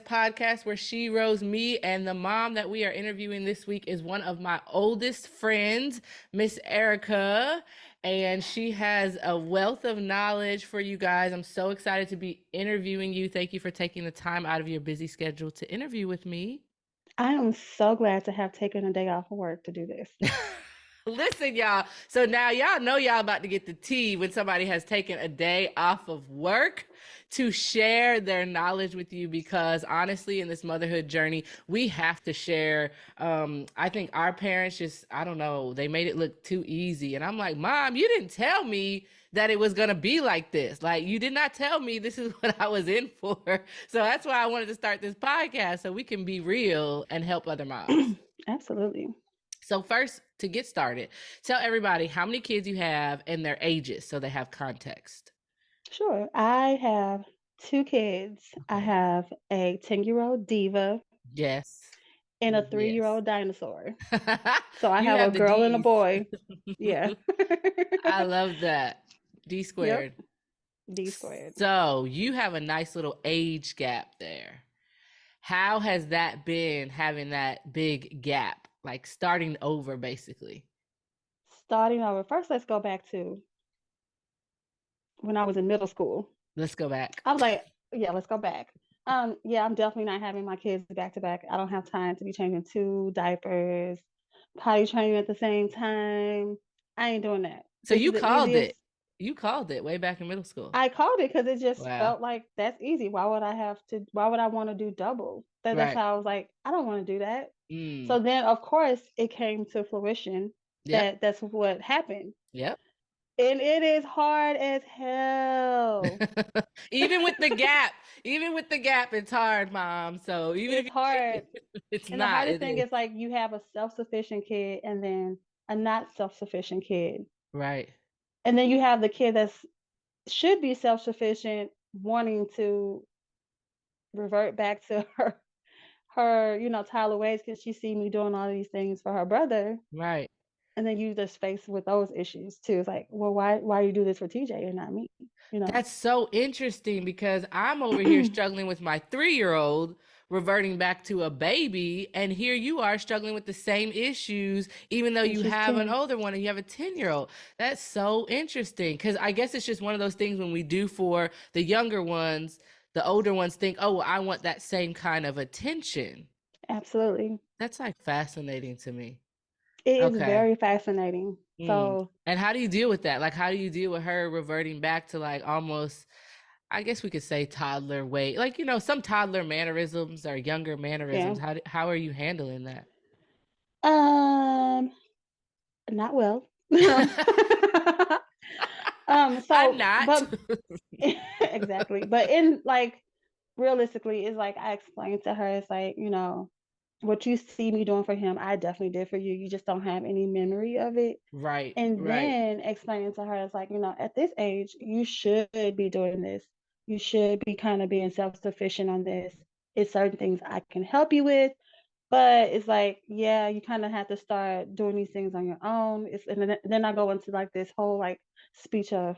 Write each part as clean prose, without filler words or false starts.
podcast where SHEroes me, and the mom that we are interviewing this week is one of my oldest friends, Miss Erika, and she has a wealth of knowledge for you guys. I'm so excited to be interviewing you. Thank you for taking the time out of your busy schedule to interview with me. I am so glad to have taken a day off of work to do this. Listen, y'all. So now y'all know y'all about to get the tea when somebody has taken a day off of work to share their knowledge with you, because honestly, in this motherhood journey, we have to share. I think our parents just, I don't know, they made it look too easy. And I'm like, Mom, you didn't tell me that it was going to be like this. Like, you did not tell me this is what I was in for. So that's why I wanted to start this podcast so we can be real and help other moms. Absolutely. So first, to get started, tell everybody how many kids you have and their ages so they have context. Sure. I have two kids. I Okay. have a 10-year-old diva Yes. and a Yes. 3-year-old dinosaur. So I You have a have the girl and a D's. boy. Yeah. I love that. D Yep. squared. D squared. So you have a nice little age gap there. How has that been, having that big gap, like starting over basically? Starting over. First, let's go back to when I was in middle school. Let's go back. I was like, yeah, let's go back. Yeah, I'm definitely not having my kids back to back. I don't have time to be changing two diapers, potty training at the same time. I ain't doing that. So This is you the called easiest. it. You called it way back in middle school. I called it because it just Wow. felt like that's easy. Why would I have to? Why would I want to do double? That's Right. how I was like, I don't want to do that. Mm. So then, of course, it came to fruition Yep. that that's what happened, Yep. and it is hard as hell. Even with the gap, even with the gap, it's hard, Mom. So even if It's you think hard. it's And the not, hardest it thing is. is like you have a self-sufficient kid and then a not self-sufficient kid. Right. And then you have the kid that's should be self-sufficient wanting to revert back to her Tyler ways because she see me doing all these things for her brother. Right. And then you just face with those issues too. It's like, well, why you do this for TJ and not me? You know? That's so interesting because I'm over here struggling with my 3-year-old reverting back to a baby, and here you are struggling with the same issues, even though And you she's have an 10. older one and you have a 10-year-old. That's so interesting because I guess it's just one of those things when we do for the younger ones, the older ones think, oh, well, I want that same kind of attention. Absolutely. That's like fascinating to me. It is Okay. very fascinating. Mm. So And how do you deal with that? Like, how do you deal with her reverting back to like almost, I guess we could say toddler weight, like, some toddler mannerisms or younger yeah. mannerisms. How are you handling that? Um Not well. I'm So, not. but exactly. But in like realistically, it's like I explained to her, it's like, what you see me doing for him, I definitely did for you. You just don't have any memory of it. Right, And right. then explaining to her, it's like, at this age, you should be doing this. You should be kind of being self-sufficient on this. It's certain things I can help you with, but it's like, yeah, you kind of have to start doing these things on your own. And then I go into like this whole like speech of,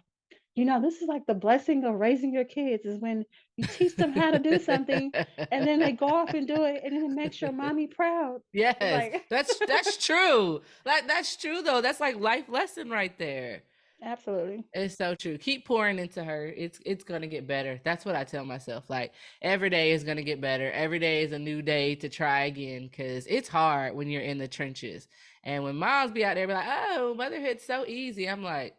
this is like the blessing of raising your kids is when you teach them how to do something and then they go off and do it and then it makes your mommy proud. It's Yes, like, that's true. Like, that's true though. That's like life lesson right there. absolutely. It's so true. Keep pouring into her. It's gonna get better. That's what I tell myself. Like, every day is gonna get better. Every day is a new day to try again, because it's hard when you're in the trenches. And when moms be out there be like, "Oh, motherhood's so easy," I'm like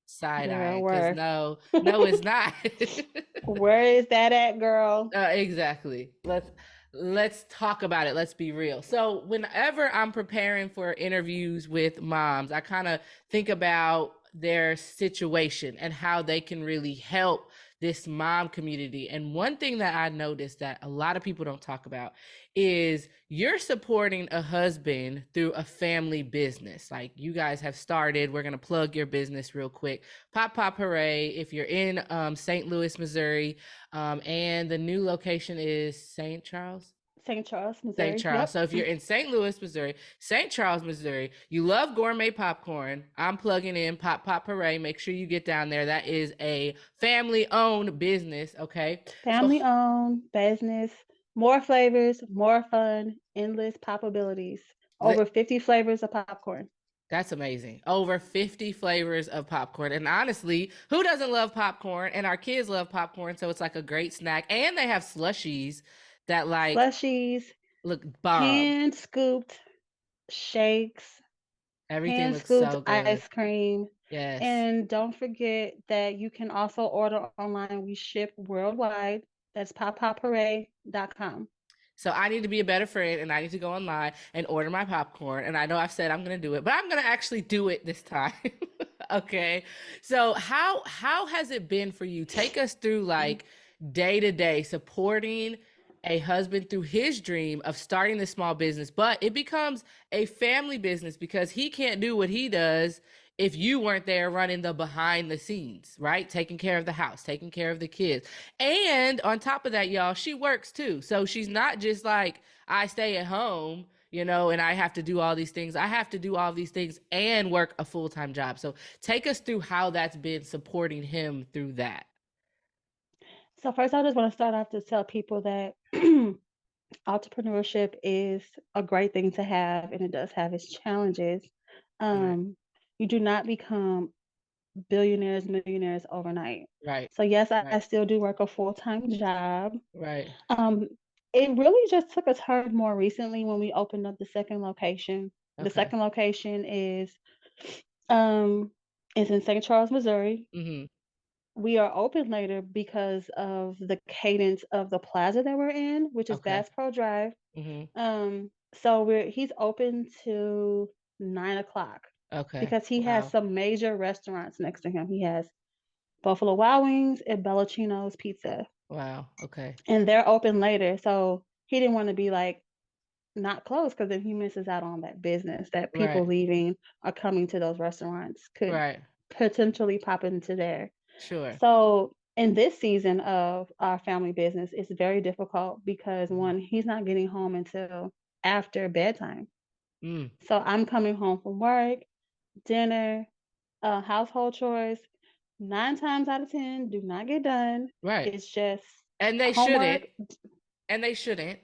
side Girl, eyeing, because where? no, it's not. Where is that at, girl? Exactly. Let's talk about it. Let's be real. So whenever I'm preparing for interviews with moms, I kind of think about their situation and how they can really help this mom community. And one thing that I noticed that a lot of people don't talk about is you're supporting a husband through a family business. Like, you guys have started, we're going to plug your business real quick. Pop Pop Hooray. If you're in St. Louis, Missouri, and the new location is St. Charles. St. Charles, St. Missouri. Charles. Yep. So if you're in St. Louis, Missouri, St. Charles, Missouri, you love gourmet popcorn, I'm plugging in Pop Pop Hooray. Make sure you get down there. That is a family owned business. Okay. So Family owned business. More flavors, more fun, endless possibilities. Li- Over 50 flavors of popcorn. That's amazing. Over 50 flavors of popcorn. And honestly, who doesn't love popcorn? And our kids love popcorn, so it's like a great snack. And they have slushies that like Slushies, look bomb. hand scooped shakes, Everything hand looks scooped so good. ice cream. Yes. And don't forget that you can also order online. We ship worldwide. That's poppopparade.com. So I need to be a better friend and I need to go online and order my popcorn. And I know I've said I'm going to do it, but I'm going to actually do it this time. Okay. So how has it been for you? Take us through like day to day supporting a husband through his dream of starting this small business, but it becomes a family business because he can't do what he does if you weren't there running the behind the scenes, right? Taking care of the house, taking care of the kids. And on top of that, y'all, she works too. So she's not just like, I stay at home, and I have to do all these things. I have to do all these things and work a full time job. So take us through how that's been supporting him through that. So, first, I just want to start off to tell people that entrepreneurship is a great thing to have, and it does have its challenges. Right. Um, you do not become billionaires, millionaires overnight. Right. So, yes, I Right. still do work a full time job. Right. Um, it really just took a turn more recently when we opened up the second location. The Okay. second location um is in St. Charles, Missouri. Mm-hmm. We are open later because of the cadence of the plaza that we're in, which is Okay. Bass Pro Drive. Mm-hmm. So he's open to 9 o'clock Okay. because he has Wow. some major restaurants next to him. He has Buffalo Wild Wings and Bellacino's Pizza, Wow. Okay. and they're open later. So he didn't want to be like not closed because then he misses out on that business that people Right. leaving or coming to those restaurants could Right. potentially pop into there. Sure. So in this season of our family business, it's very difficult because Mhm. one, he's not getting home until after bedtime. Mm. So I'm coming home from work, dinner, household chores. 9 times out of 10, do not get done. Right. It's just And they shouldn't. homework. And they shouldn't.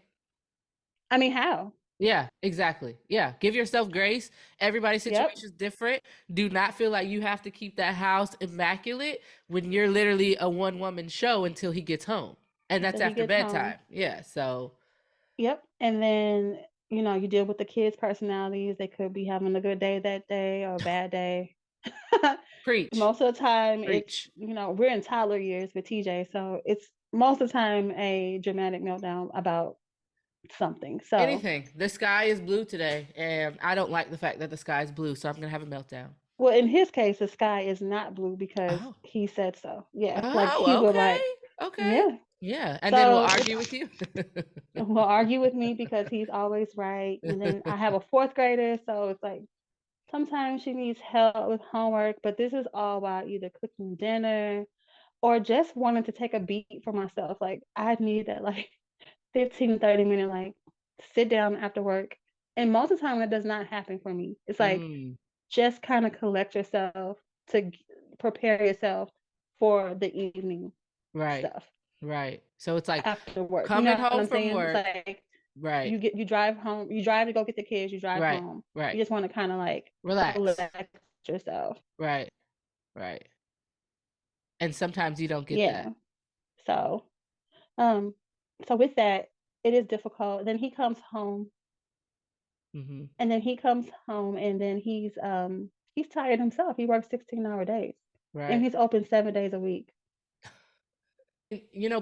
I mean, how? Yeah, exactly. Yeah. Give yourself grace. Everybody's Yep, situation is different. Do not feel like you have to keep that house immaculate when you're literally a one woman show until he gets home. And that's until he after gets home. bedtime. Yeah. So Yep. And then, you deal with the kids' personalities. They could be having a good day that day or a bad day. preach. Most of the time, Preach. we're in toddler years with TJ. So it's most of the time a dramatic meltdown about something. So, Anything. The sky is blue today. And I don't like the fact that the sky is blue. So I'm going to have a meltdown. well, in his case, the sky is not blue because Oh. he said so. Yeah. Like he Oh, would like, okay. Okay. yeah. Yeah. And then we'll So it's argue with you. will argue with me because he's always right. And then I have a fourth grader, so it's like sometimes she needs help with homework, but this is all about either cooking dinner or just wanting to take a beat for myself. Like I need that like 15, 30 minute like sit down after work. And most of the time that does not happen for me. It's like Mm, just kind of collect yourself to prepare yourself for the evening right. stuff Right. So it's like after work. You coming know what home I'm from saying? It's work. like Right. you drive home, you drive to go get the kids, you drive Right. home. You Right. just want to kind of like Relax. collect yourself. Right. Right. And sometimes you don't get that. Yeah. So, um, so with that, it is difficult. Then he comes home, Hmm. and then he comes home, and then he's tired himself. He works 16-hour days, and Right. he's open 7 days a week.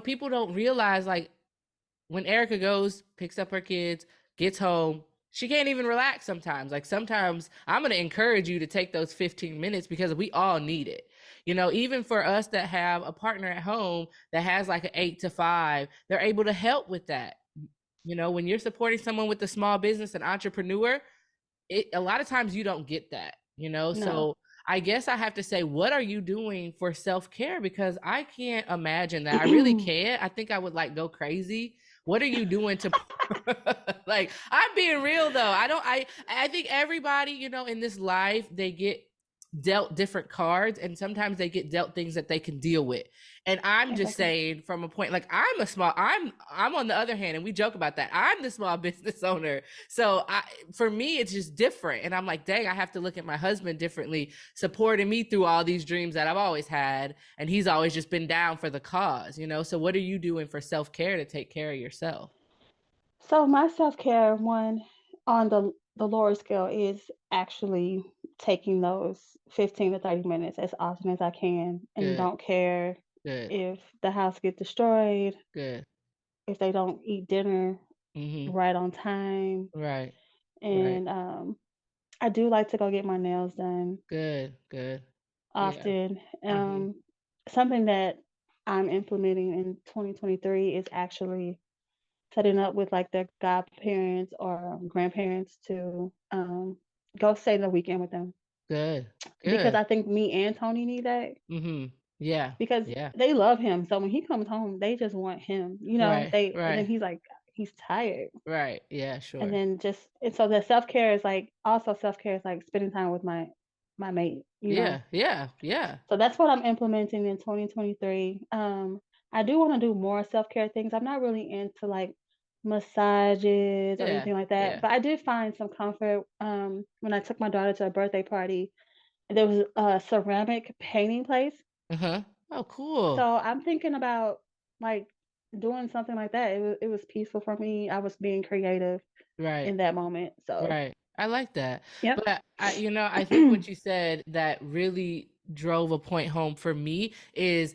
People don't realize like when Erica goes, picks up her kids, gets home, she can't even relax sometimes. Like sometimes I'm going to encourage you to take those 15 minutes because we all need it. Even for us that have a partner at home that has like an 8 to 5, they're able to help with that. When you're supporting someone with a small business, an entrepreneur, a lot of times you don't get that. No. So I guess I have to say, what are you doing for self-care? Because I can't imagine that. I really can't. I think I would like go crazy. What are you doing to like I'm being real though. I don't I think everybody, in this life, they get dealt different cards, and sometimes they get dealt things that they can deal with. And I'm just Exactly. saying, from a point, like, I'm on the other hand, and we joke about that, I'm the small business owner. So for me, it's just different. And I'm like, dang, I have to look at my husband differently, supporting me through all these dreams that I've always had. And he's always just been down for the cause, So what are you doing for self-care to take care of yourself? So my self-care one on the lower scale is actually taking those 15 to 30 minutes as often as I can and Good, don't care good, if the house get destroyed, good. if they don't eat dinner Mm-hmm. right on time. Right, right. And I do like to go get my nails done Good, good. Yeah. often. Mm-hmm. Something that I'm implementing in 2023 is actually setting up with like their godparents or grandparents to go stay the weekend with them Good, because good. I think me and Tony need that Mm-hmm. Yeah, because yeah. they love him. So when he comes home, they just want him, Right, They and then right, he's like he's tired. right. Yeah, And sure. then just and so the self-care is like also self-care is like spending time with my mate. Yeah, yeah, yeah, So that's what I'm implementing in 2023. I do want to do more self-care things. I'm not really into like massages or yeah, anything like that, yeah. but I did find some comfort when I took my daughter to a birthday party. There was a ceramic painting place. Uh-huh. Oh, cool. So I'm thinking about like doing something like that. It was peaceful for me. I was being creative Right. in that moment. So, Right. I like that. yep. But I think what you said that really drove a point home for me is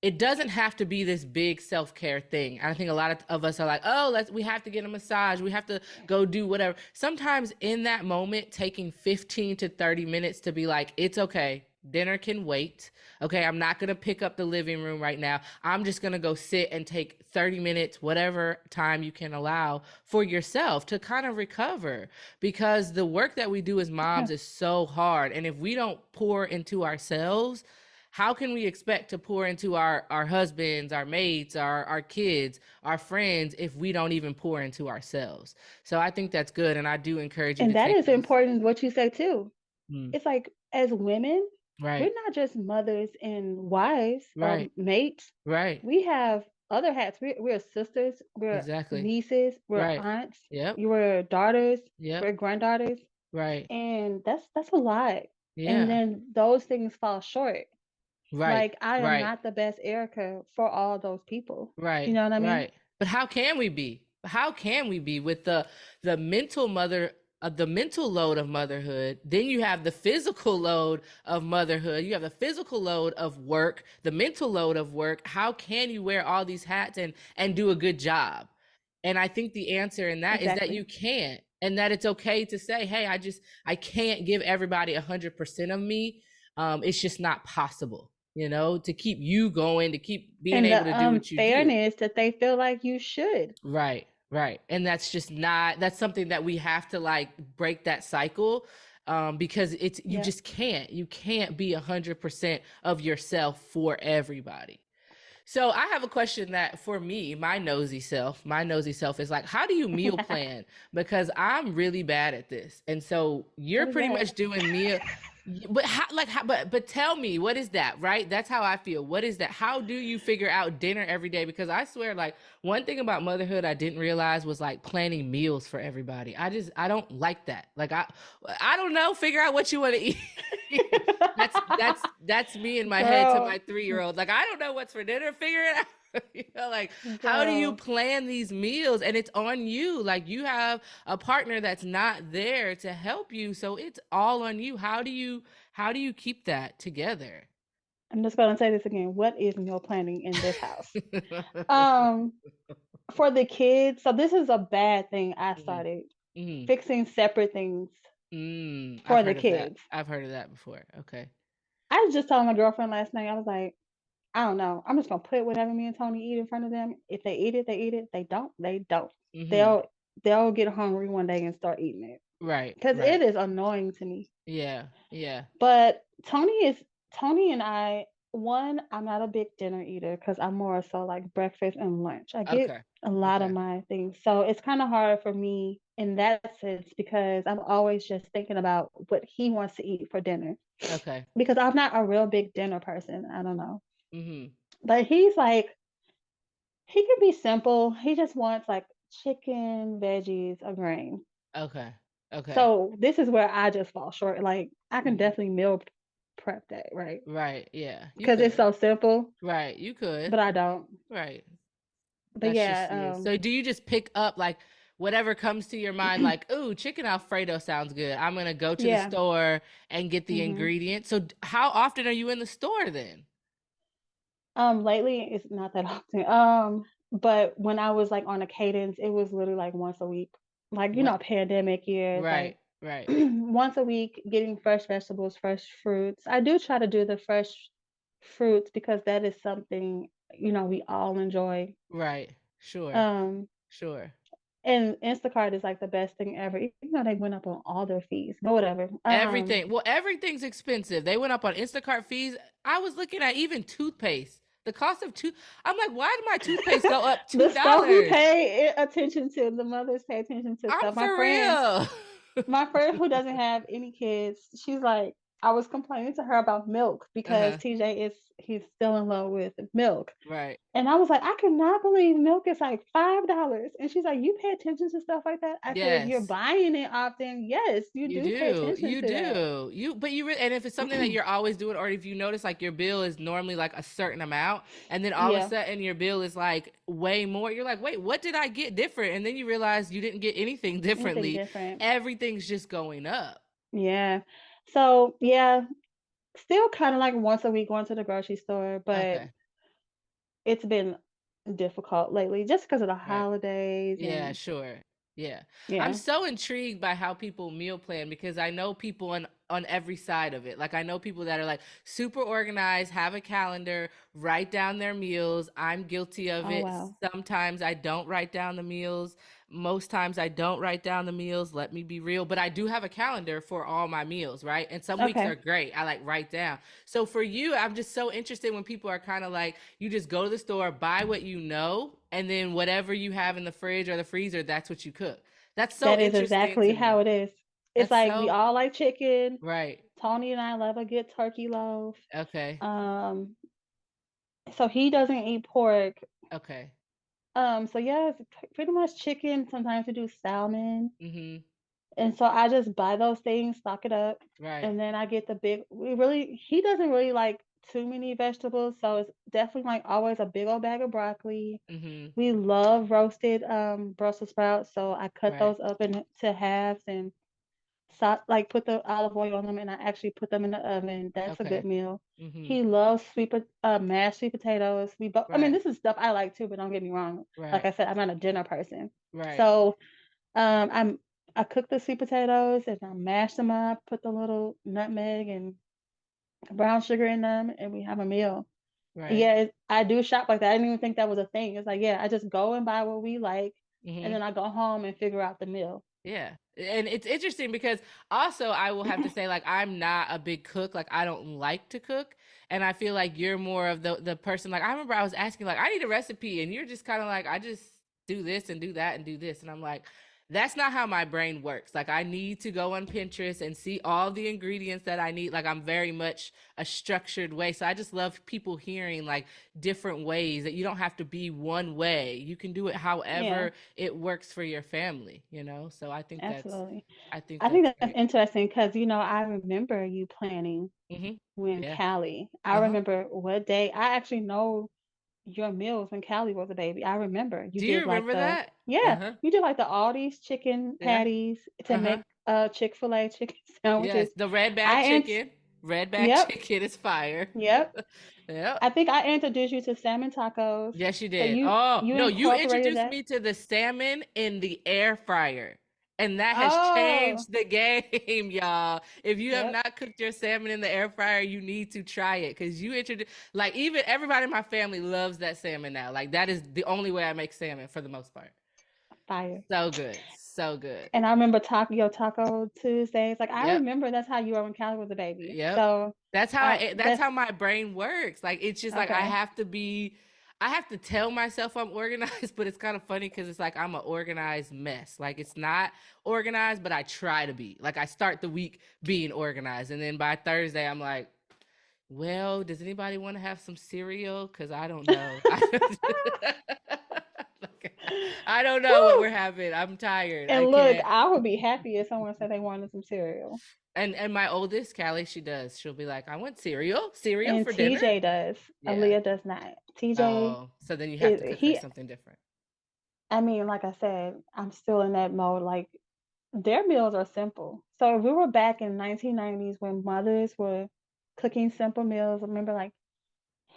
it doesn't have to be this big self-care thing. I think a lot of us are like, "Oh, we have to get a massage. We have to go do whatever." Sometimes in that moment, taking 15 to 30 minutes to be like, "It's okay. Dinner can wait. Okay, I'm not going to pick up the living room right now. I'm just going to go sit and take 30 minutes, whatever time you can allow for yourself to kind of recover, because the work that we do as Yeah. moms is so hard. And if we don't pour into ourselves, how can we expect to pour into our husbands, our mates, our kids, our friends, if we don't even pour into ourselves? So I think that's good. And I do encourage you to And that take is those. important what you say too. Mm, It's like as women, right, we're not just mothers and wives or right, mates. right. We have other hats. We're sisters, we're Exactly. nieces, we're Right. aunts, Yep. we're daughters, Yep. we're granddaughters, Right. and that's a lot. And Yeah. then those things fall short. Right. Like I am Right. not the best Erica for all those people. You Right, know what I mean? right. But how can we be? How can we be with the mental the mental load of motherhood? Then you have the physical load of motherhood. You have the physical load of work, the mental load of work. How can you wear all these hats and do a good job? And I think the answer in that is that Exactly. you can't, and that it's okay to say, "Hey, I can't give everybody 100% of me. It's just not possible." To keep you going, to keep being And able the to do what you do. unfairness that they feel like you should. Right, right. And that's just not, that's something that we have to like break that cycle, because you Yeah. just can't. You can't be 100% of yourself for everybody. So I have a question that for me, my nosy self is like, how do you meal plan? Because I'm really bad at this. And so you're What is pretty that? much doing meal. But but tell me, what is that, right? That's how I feel. What is that? How do you figure out dinner every day? Because I swear, like, one thing about motherhood I didn't realize was like planning meals for everybody. I don't like that. Like, I don't know, figure out what you want to eat. That's me in my head to my Girl, 3-year-old. Like, I don't know what's for dinner. Figure it out. Like, how do you girl. plan these meals? And it's on you. Like, you have a partner that's not there to help you, so it's all on you. How do you keep that together? I'm just gonna say this again. What is meal planning in this house? Um, for the kids, so this is a bad thing I Mhm. started Mhm. fixing separate things I've for the heard of that. kids. I've heard of that before. Okay. I was just telling my girlfriend last night, I was like, I don't know. I'm just gonna put whatever me and Tony eat in front of them. If they eat it, they eat it. They don't, they don't. Mhm. They'll get hungry one day and start eating it. Right, Because right. it is annoying to me. Yeah, yeah. But Tony and I, one, I'm not a big dinner eater because I'm more so like breakfast and lunch. I get Okay. a lot of Okay. my things. So it's kind of hard for me in that sense because I'm always just thinking about what he wants to eat for dinner. Okay. Because I'm not a real big dinner person. I don't know. Mm-hmm. But he's like, he can be simple. He just wants like chicken, veggies, a grain. Okay. Okay. So this is where I just fall short. Like I can Mm-hmm. definitely meal prep that, right? Right. Yeah. You Because it's could. so simple, Right. You could. but I don't. Right. But That's just you. yeah, So do you just pick up like whatever comes to your mind, like, ooh, chicken Alfredo sounds good. I'm gonna go to the yeah. store and get the hmm ingredients. So how often are you in the store then? Lately it's not that often. But when I was like on a cadence, it was literally like once a week. Like, What? pandemic years, like Right, right, once a week getting fresh vegetables, fresh fruits. I do try to do the fresh fruits because that is something, we all enjoy. right. Sure, Um, sure. and Instacart is like the best thing ever, even though they went up on all their fees, but whatever. Everything. Well, everything's expensive. They went up on Instacart fees. I was looking at even toothpaste. The cost of I'm like, why did my toothpaste go up The two stuff we dollars? pay attention to, the mothers pay attention to I'm stuff. My for friend, real. my friend who doesn't have any kids, she's like, I was complaining to her about milk because Uh-huh. he's still in love with milk. Right. And I was like, I cannot believe milk is like $5. And she's like, you pay attention to stuff like that? I said, if you're Yes. buying it often, yes, you You do pay do. attention You to that. do. But you really, and if it's something that you're always doing, or if you notice like your bill is normally like a certain amount, and then all of a Yeah, sudden your bill is like way more, you're like, wait, what did I get different? And then you realize you didn't get anything anything differently. different. Everything's just going up. Yeah. So yeah, still kind of like once a week going to the grocery store, but Okay. it's been difficult lately just because of the Right. holidays Yeah, and sure. Yeah. I'm yeah. so intrigued by how people meal plan because I know people on every side of it. Like I know people that are like super organized, have a calendar, write down their meals. I'm guilty of Oh it. wow. Sometimes I don't write down the meals. Most times I don't write down the meals. Let me be real, but I do have a calendar for all my meals, right? And some weeks are Okay. great. I like write down. So for you, I'm just so interested when people are kind of like, you just go to the store, buy what you know, and then whatever you have in the fridge or the freezer, that's what you cook. That's so That is interesting exactly to how me. it is. It's That's like we so all like chicken. right. Tony and I love a good turkey loaf. Okay. Um, so he doesn't eat pork. Okay. So yeah, it's pretty much chicken. Sometimes we do salmon. Mhm. And so I just buy those things, stock it up, Right. and then I get the big he doesn't really like too many vegetables, so it's definitely like always a big old bag of broccoli. Mhm. We love roasted Brussels sprouts, so I cut Right. those up into halves and like put the olive oil on them and I actually put them in the oven. That's a good Okay. meal. Mhm. He loves mashed sweet potatoes. I mean, Right. this is stuff I like too, but don't get me wrong. Like Right. I said, I'm not a dinner person. Right. So I cook the sweet potatoes and I mash them up, put the little nutmeg and brown sugar in them, and we have a meal. Right. Yeah, I do shop like that. I didn't even think that was a thing. It's like, yeah, I just go and buy what we like, and then Mhm. I go home and figure out the meal. Yeah. And it's interesting because also I will have to say like I'm not a big cook. Like I don't like to cook. And I feel like you're more of the person like I remember I was asking like I need a recipe and you're just kind of like I just do this and do that and do this and I'm like that's not how my brain works. Like I need to go on Pinterest and see all the ingredients that I need. Like I'm very much a structured way. So I just love people hearing like different ways that you don't have to be one way. You can do it Yeah, however it works for your family, So absolutely. I think I think that's that's great. interesting because I remember you planning Hmm. when Yeah. Callie. I Uh-huh. remember what day. I actually know your meals when Callie was a baby. I remember you Do you did like remember that? yeah, Uh-huh. you did like the Aldi's chicken Yeah. patties to Uh-huh. make Chick-fil-A chicken Yes. sandwiches. The red bag I ant chicken. Red bag Yep, chicken is fire. yep. Yep. I think I introduced you to salmon tacos. Yes, you So did. you Oh, you no, you incorporated introduced that. me to the salmon in the air fryer. And that has Oh, changed the game, y'all. If you have yep, not cooked your salmon in the air fryer, you need to try it because you introduced, like, even everybody in my family loves that salmon now. Like, that is the only way I make salmon for the most part. fire. So good. So good. And I remember Taco Tuesdays. Like I Yep. remember that's how you were when Callie was a baby. Yep. So That's how I that's that's how my brain works. Like it's just like I okay. have to be I have to tell myself I'm organized, but it's kind of funny because it's like I'm an organized mess. Like it's not organized, but I try to be. Like I start the week being organized, and then by Thursday I'm like, well, does anybody want to have some cereal? Because I don't know. I don't know what Whew. we're having. I'm tired. I And look, can't. I would be happy if someone said they wanted some cereal. And my oldest, Callie, she does. She'll be like, I want cereal And for dinner. TJ does. Yeah. Aaliyah does not. TJ Oh, so then you have to is cook her he. something different. I mean, like I said, I'm still in that mode. Like their meals are simple. So if we were back in 1990s when mothers were cooking simple meals, remember like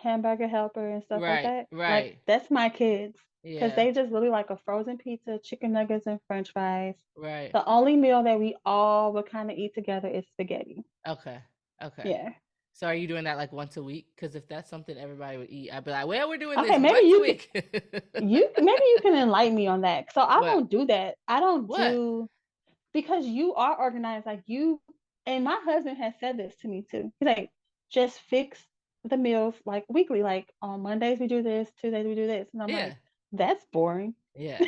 hamburger helper and stuff like Right, that? Like right. that's my kids. Because Yeah, they just really like a frozen pizza, chicken nuggets, and French fries. right. The only meal that we all would kind of eat together is spaghetti. Okay, okay. Yeah. So are you doing that like once a week? Because if that's something everybody would eat, I'd be like, well, we're doing Okay, this maybe once a you could week. maybe you can enlighten me on that. So I What? don't do that. I don't What? do because you are organized like you and my husband has said this to me too. He's like, just fix the meals like weekly. Like on Mondays we do this, Tuesdays we do this. And I'm like, Yeah. that's boring. Yeah.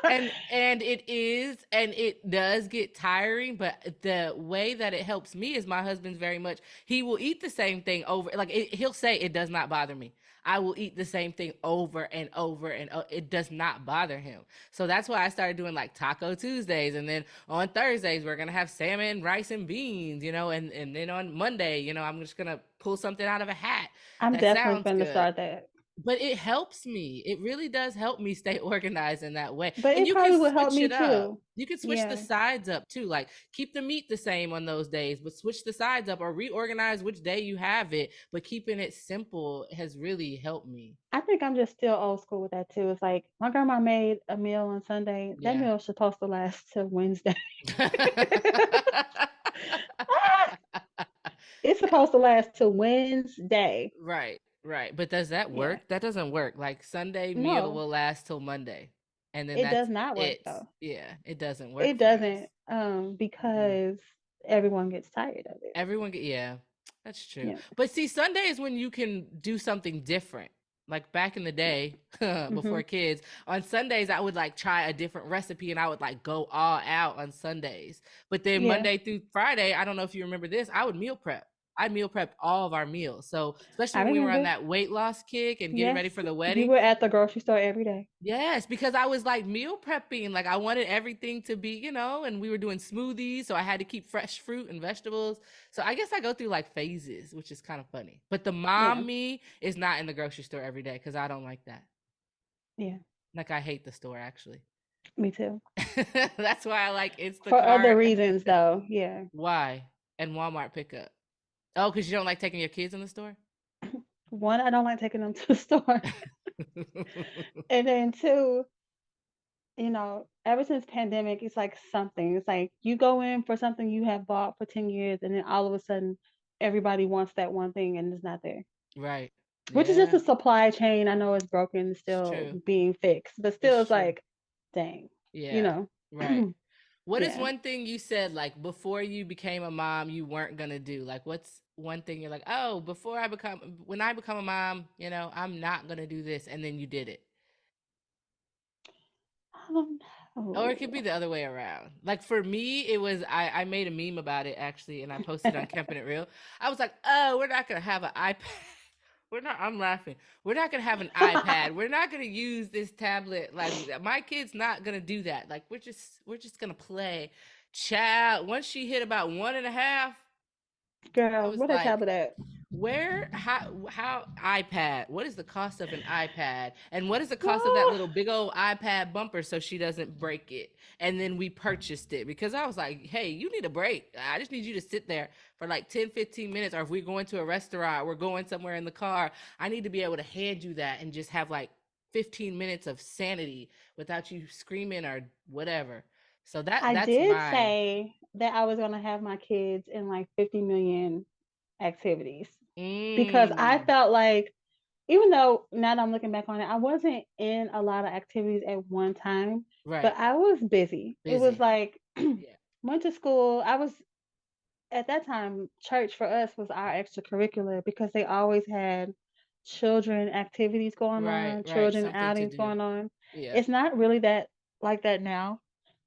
And it is, and it does get tiring, but the way that it helps me is my husband's very much he will eat the same thing over like he'll say it does not bother me. I will eat the same thing over and over and it does not bother him. So that's why I started doing like Taco Tuesdays, and then on Thursdays we're gonna have salmon, rice, and beans, and then on Monday, I'm just gonna pull something out of a hat. I'm That definitely sounds gonna good. start that. But it helps me. It really does help me stay organized in that way. But And it you can probably would help switch me it up. too. You can switch the Yeah. sides up too. Like keep the meat the same on those days, but switch the sides up or reorganize which day you have it. But keeping it simple has really helped me. I think I'm just still old school with that too. It's like my grandma made a meal on Sunday. That Yeah. meal is supposed to last till Wednesday. It's supposed to last till Wednesday. Right, right. But does that Yeah. work? That doesn't work. Like Sunday meal No, will last till Monday. And then it that's does not work it. though. Yeah, it doesn't work It for us. doesn't, Mm-mm. because everyone gets tired of it. Everyone get yeah, that's true. Yeah. But see, Sunday is when you can do something different. Like back in the day, Mm-hmm. before kids, on Sundays I would like try a different recipe and I would like go all out on Sundays. But then Yeah. Monday through Friday, I don't know if you remember this, I would meal prep. I meal prepped all of our meals. So especially I when we were on remember. that weight loss kick and getting Yes. ready for the You wedding, were at the grocery store every day. yes, because I was like meal prepping. Like I wanted everything to be, and we were doing smoothies, so I had to keep fresh fruit and vegetables. So I guess I go through like phases, which is kind of funny. But the Yeah. mom me is not in the grocery store every day because I don't like that. Yeah. Like I hate the store actually. Me too. That's why I like For other Instacart. reasons though. Yeah. Why? And Walmart pickup. Oh, because you don't like taking your kids in the store? One, I don't like taking them to the store. And then two, ever since pandemic, it's like something. It's like you go in for something you have bought for 10 years, and then all of a sudden, everybody wants that one thing and it's not there. Right. Which is just Yeah, a supply chain. I know it's broken, it's it's still true. being fixed, but It's still, it's true. like, dang, you Yeah. know? Right. What is Yeah. one thing you said like before you became a mom you weren't gonna do? Like what's one thing you're like, oh, when I become a mom, I'm not gonna do this, and then you did it. I don't Or it could be know. the other way around. Like for me, it was I made a meme about it actually, and I posted on Camping It Real. I was like, oh, we're not gonna have an iPad. We're not. I'm laughing. We're not gonna have an iPad. We're not gonna use this tablet. Like my kid's not gonna do that. Like we're just gonna play. Child, once she hit about 1.5, I Girl, was where that like, tablet at? where how iPad, what is the cost of an iPad, and what is the cost of that Oh, little big old iPad bumper so she doesn't break it? And then we purchased it because I was like, hey, you need a break. I just need you to sit there for like 10-15 minutes, or if we're going to a restaurant, we're going somewhere in the car, I need to be able to hand you that and just have like 15 minutes of sanity without you screaming or whatever. So I that's did mine. say that I was gonna have my kids in like 50 million activities because I Mm, felt like, even though now that I'm looking back on it, I wasn't in a lot of activities at one time, but right. I was busy. It was Busy. like Yeah. went to school. I was at that time, church for us was our extracurricular because they always had children activities going Right, on, right. children Something to outings do. going on. Yeah. It's not really that like that now.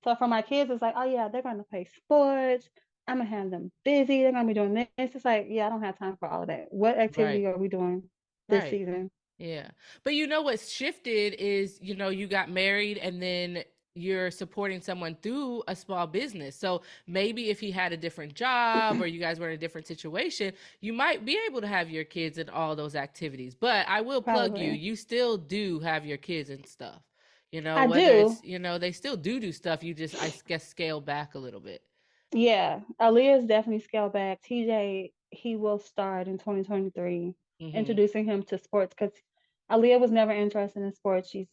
So for my kids, it's like, oh yeah, they're gonna play sports. I'm gonna have them busy. They're gonna be doing this. It's like, yeah, I don't have time for all of that. What Right, activity are we doing this right. season? Yeah. But you know what's shifted is, you got married and then you're supporting someone through a small business. So maybe if he had a different job or you guys were in a different situation, you might be able to have your kids in all those activities. But I will plug you, Probably. you still do have your kids and stuff. I Whether do. it's, they still do stuff. You just, I guess, scale back a little bit. Yeah. Aaliyah's definitely scaled back. TJ, he will start in 2023, Mm-hmm. introducing him to sports because Aaliyah was never interested in sports. She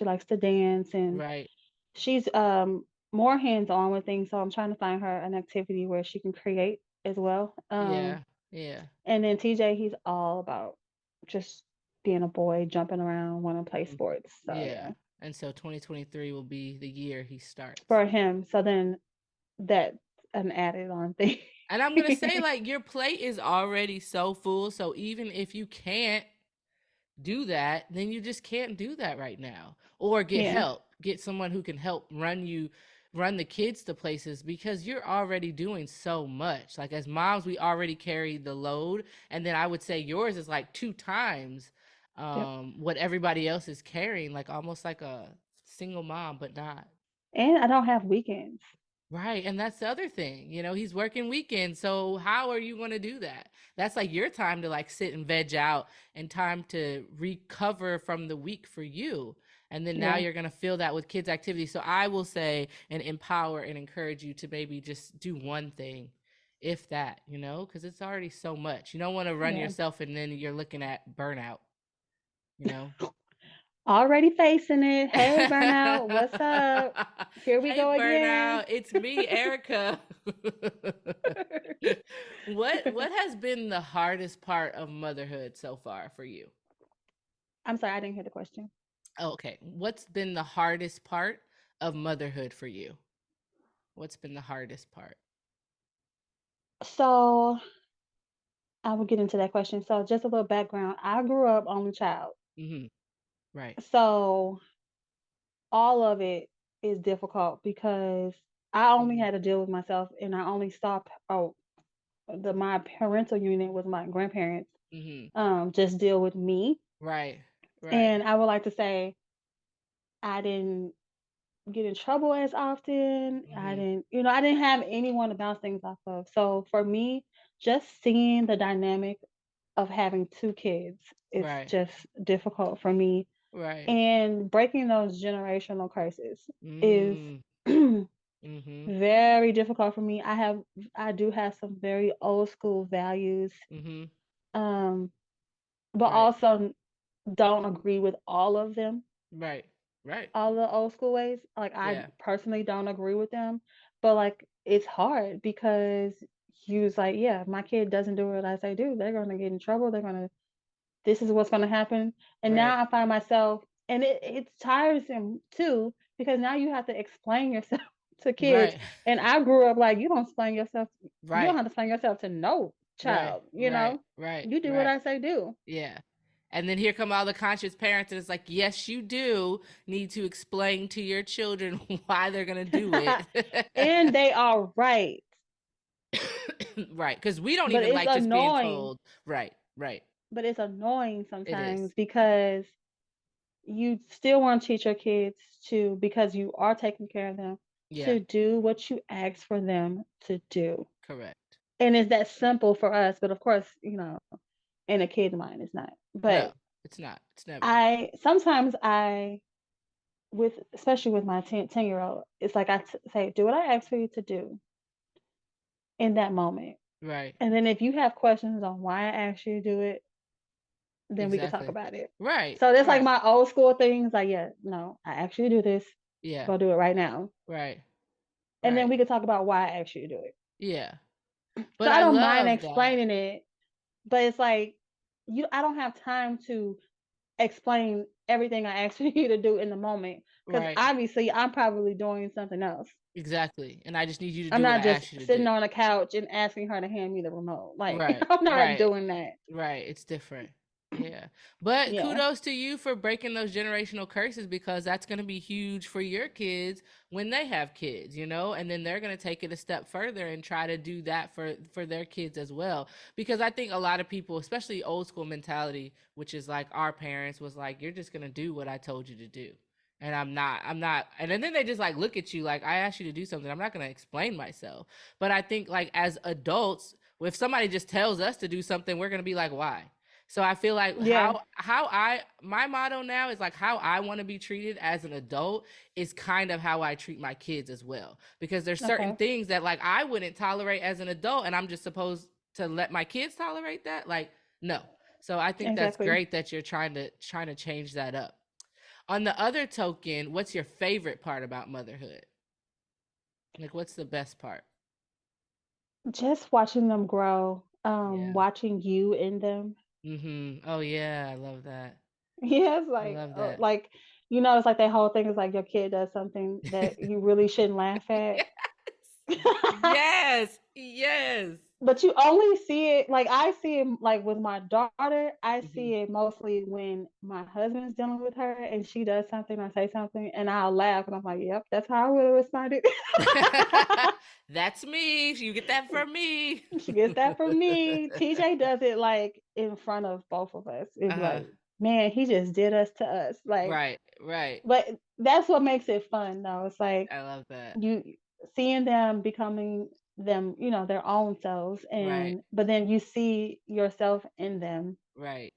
likes to dance and Right. she's more hands on with things. So I'm trying to find her an activity where she can create as well. Yeah. Yeah. And then TJ, he's all about just being a boy, jumping around, want to play Mhm. sports. So Yeah. yeah, And so 2023 will be the year he starts. for him. So then that's an added on thing. And I'm going to say, like, your plate is already so full. So even if you can't do that, then you just can't do that right now. Or get Yeah, help, get someone who can help run the kids to places because you're already doing so much. Like, as moms, we already carry the load. And then I would say yours is like 2 times yep. what everybody else is carrying, like almost like a single mom, but not. And I don't have weekends. Right. And that's the other thing. He's working weekends. So how are you going to do that? That's like your time to like sit and veg out and time to recover from the week for you. And then now Yeah, you're going to fill that with kids' activities. So I will say and empower and encourage you to maybe just do one thing, if that, because it's already so much. You don't want to run yeah. yourself and then you're looking at burnout, you know? Already facing it. Hey, burnout, what's up? Here we Hey, go again. burnout. It's me, Erica. What has been the hardest part of motherhood so far for you? I'm sorry, I didn't hear the question. Okay. What's been the hardest part of motherhood for you? What's been the hardest part? So I will get into that question. So just a little background. I grew up only child. Hmm. Right. So all of it is difficult because I only Hmm. had to deal with myself and I only saw my parental unit was my grandparents Hmm. just deal with me. Right. Right. And I would like to say I didn't get in trouble as often. Hmm. I didn't have anyone to bounce things off of. So for me, just seeing the dynamic of having two kids is Right. just difficult for me. Right. And breaking those generational curses is Mm. Hmm. very difficult for me. I do have some very old school values, Hmm. um, but Right. also don't agree with all of them, Right. Right. all the old school ways. Like I Yeah. personally don't agree with them, but like it's hard because you was like, yeah, my kid doesn't do what I say do, they're gonna get in trouble. This is what's gonna happen. And Right. now I find myself, and it's tiresome too because now you have to explain yourself to kids. Right. And I grew up like you don't Right. have to explain yourself to no Right. child. Right. Right. You do what Right. I say do. Yeah. And then here come all the conscious parents, and it's like, yes, you do need to explain to your children why they're gonna do it. And they are right. Right. Because we don't But even it's like just being annoying. told. Right. Right. But it's annoying It is. sometimes because you still want to teach your kids to, because you are taking care of them, Yeah. to do what you ask for them to do. Correct. And it's that simple for us, but of course, in a kid's mind, it's not. No, But it's not. It's never. I sometimes I with especially with my 10-year-old, it's like say, do what I ask for you to do in that moment. Right. And then if you have questions on why I asked you to do it, then we could talk Exactly. about it. Right. So that's like Right. my old school things. Like, yeah, no, I asked you to do this. Yeah. Go do it right now. Right. And then Right. we could talk about why I asked you to do it. Yeah. So But I I don't mind love that. explaining it, but it's like I don't have time to explain everything I asked you to do in the moment because Right. obviously I'm probably doing something else. Exactly. And I just need you to I'm do what I not just asked you to sitting do. on a couch and asking her to hand me the remote. Like Right. I'm not Right. doing that. Right. It's different. Yeah. But Yeah. kudos to you for breaking those generational curses, because that's going to be huge for your kids when they have kids, you know, and then they're going to take it a step further and try to do that for their kids as well. Because I think a lot of people, especially old school mentality, which is like our parents was like, you're just going to do what I told you to do. And I'm not, and then they just like look at you like, I asked you to do something. I'm not going to explain myself. But I think like as adults, if somebody just tells us to do something, we're going to be like, why? So I feel like Yeah. how I my motto now is like how I want to be treated as an adult is kind of how I treat my kids as well. Because there's certain Okay. things that like I wouldn't tolerate as an adult, and I'm just supposed to let my kids tolerate that. Like, no. So I think that's Exactly. great that you're trying to change that up. On the other token, what's your favorite part about motherhood? Like, what's the best part? Just watching them grow, Yeah. watching you in them. Oh yeah, I love that. Yeah, it's I love that. like, it's like that whole thing is like your kid does something that you really shouldn't laugh at. Yes. Yes. But you only see it, like I see it like with my daughter, I Mhm. see it mostly when my husband's dealing with her and she does something or say something and I'll laugh and I'm like, yep, that's how I would have responded. That's me. You get that from me. She gets that from me. TJ does it like in front of both of us. It'd be Uh-huh. like, man, he just did us to us. Like, Right. Right. but that's what makes it fun though. It's like I love that. you seeing them becoming them, their own selves, Right. and but then you see yourself in them, Right.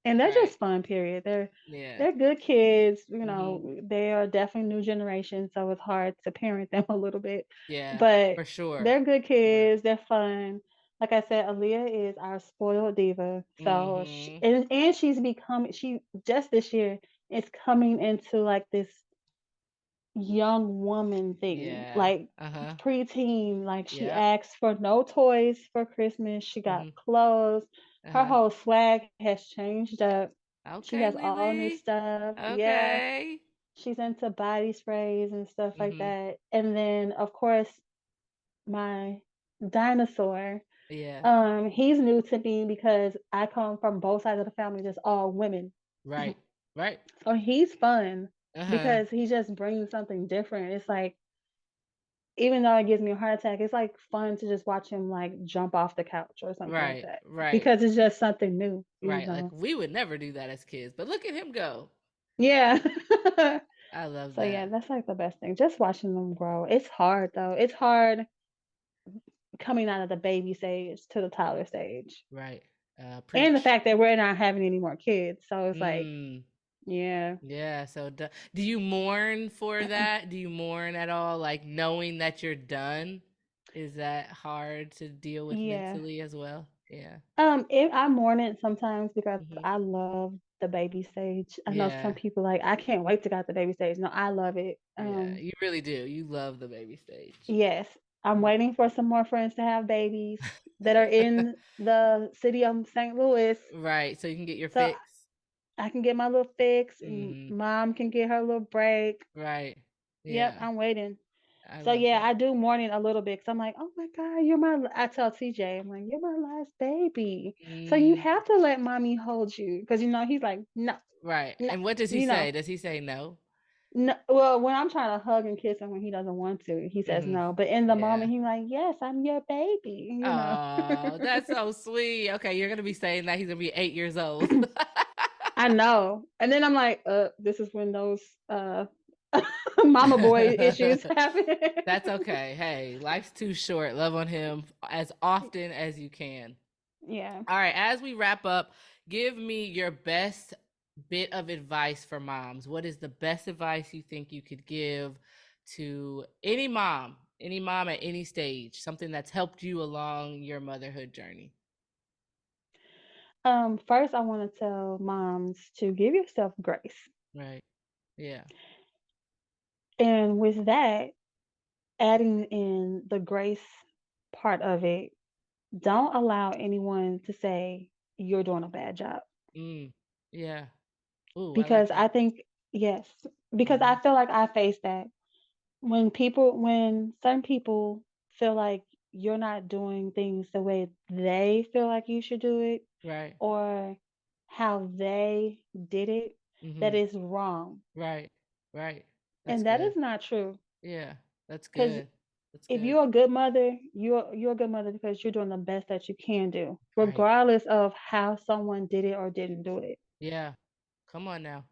and they're Right. just fun. Period. They're Yeah. they're good kids. Mhm. They are definitely new generation, so it's hard to parent them a little bit, Yeah. but For sure. they're good Sure. kids. They're fun. Like I said, Aaliyah is our spoiled diva. So Mhm. and she just this year is coming into like this young woman thing, Yeah. like Uh-huh. preteen. Like she Yep. asked for no toys for Christmas. She got Mhm. clothes. Her Uh-huh. whole swag has changed up. She Okay, has all new Lily. stuff. Yeah, Okay. she's into body sprays and stuff like Mhm. that. And then of course my dinosaur. Yeah. He's new to me because I come from both sides of the family, just all women. Right. Right. So he's fun Uh-huh. because he just brings something different. It's like even though it gives me a heart attack, it's like fun to just watch him like jump off the couch or something like Right. that Right. because it's just something new, you Right. Like know. we would never do that as kids, but look at him go. Yeah. I love So yeah, that. that's like the best thing. Just watching them grow. It's hard though. It's hard coming out of the baby stage to the toddler stage. Right. And the Preach. fact that we're not having any more kids. So it's like, Mm. yeah. Yeah. So, do you mourn for that? Do you mourn at all, like knowing that you're done? Is that hard to deal with Yeah. mentally as well? Yeah. I mourn it sometimes because Hmm. I love the baby stage. I know some Yeah. people like, I can't wait to get the baby stage. No, I love it. Yeah. You really do. You love the baby stage. Yes, I'm Yeah. waiting for some more friends to have babies that are in the city of St. Louis, Right. So you can get your so fix. I can get my little fix and Hmm. mom can get her little break. Right. Yep, Yeah. I'm waiting. I So love yeah, that. I do mourning a little bit because I'm like, oh my God, I tell TJ, I'm like, you're my last baby. So you Mm, have to let mommy hold you. Because he's like, no, right. no, And what does he you know. say? Does he say no? No, well, when I'm trying to hug and kiss him when he doesn't want to, he says Hmm. no. But in the Yeah. moment, he's like, "Yes, I'm your baby." Oh, that's so sweet. Okay, you're gonna be saying that he's gonna be 8 years old. I know. And then I'm like, this is when those mama boy issues happen. That's okay. Hey, life's too short. Love on him as often as you can. Yeah. All right, as we wrap up, give me your best bit of advice for moms. What is the best advice you think you could give to any mom at any stage, something that's helped you along your motherhood journey? First I want to tell moms to give yourself grace. Right. Yeah. And with that, adding in the grace part of it, don't allow anyone to say you're doing a bad job. Mm. Yeah. Ooh, I like Because I that. think, yes, because I Hmm. feel like I face that when certain people feel like you're not doing things the way they feel like you should do it, Right. or how they did it, that is wrong. Right. Right. That's And that good. is not true. Yeah. That's Because good. That's if good. you're a good mother, you're a good mother because you're doing the best that you can do, Right. regardless of how someone did it or didn't do it. Yeah. Come on now.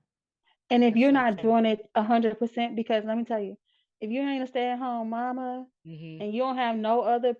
And if That's you're so not true. doing it 100%, because let me tell you, if you ain't a stay-at-home mama and you don't have no other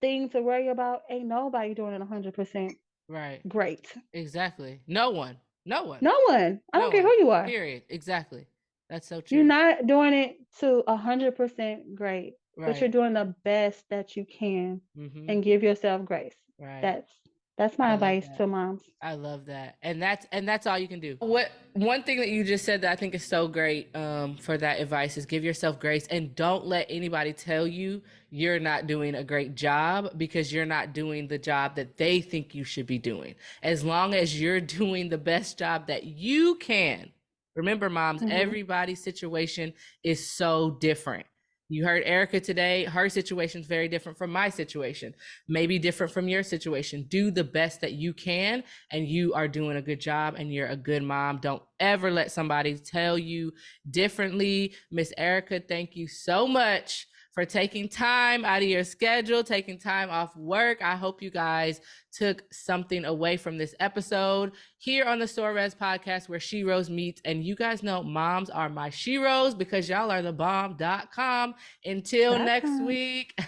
thing to worry about, ain't nobody doing it 100% Right. great. Exactly. No one. No one. No one. I don't No care one. who you are. Period. Exactly. That's so You're true. not doing it to 100% great, but you're Right. doing the best that you can, Mm-hmm. and give yourself grace. Right. That's that's my I love advice that. to moms. I love that. And that's all you can do. What one thing that you just said that I think is so great for that advice is give yourself grace and don't let anybody tell you you're not doing a great job because you're not doing the job that they think you should be doing. As long as you're doing the best job that you can. Remember, moms, Hmm. everybody's situation is so different. You heard Erika today. Her situation is very different from my situation, maybe different from your situation. Do the best that you can, and you are doing a good job, and you're a good mom. Don't ever let somebody tell you differently. Miss Erika, thank you so much for taking time out of your schedule, taking time off work. I hope you guys took something away from this episode here on the SOR-EHS podcast where SHEroes meets. And you guys know moms are my SHEroes because y'all are the bomb.com. Until next .com. week,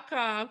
.com.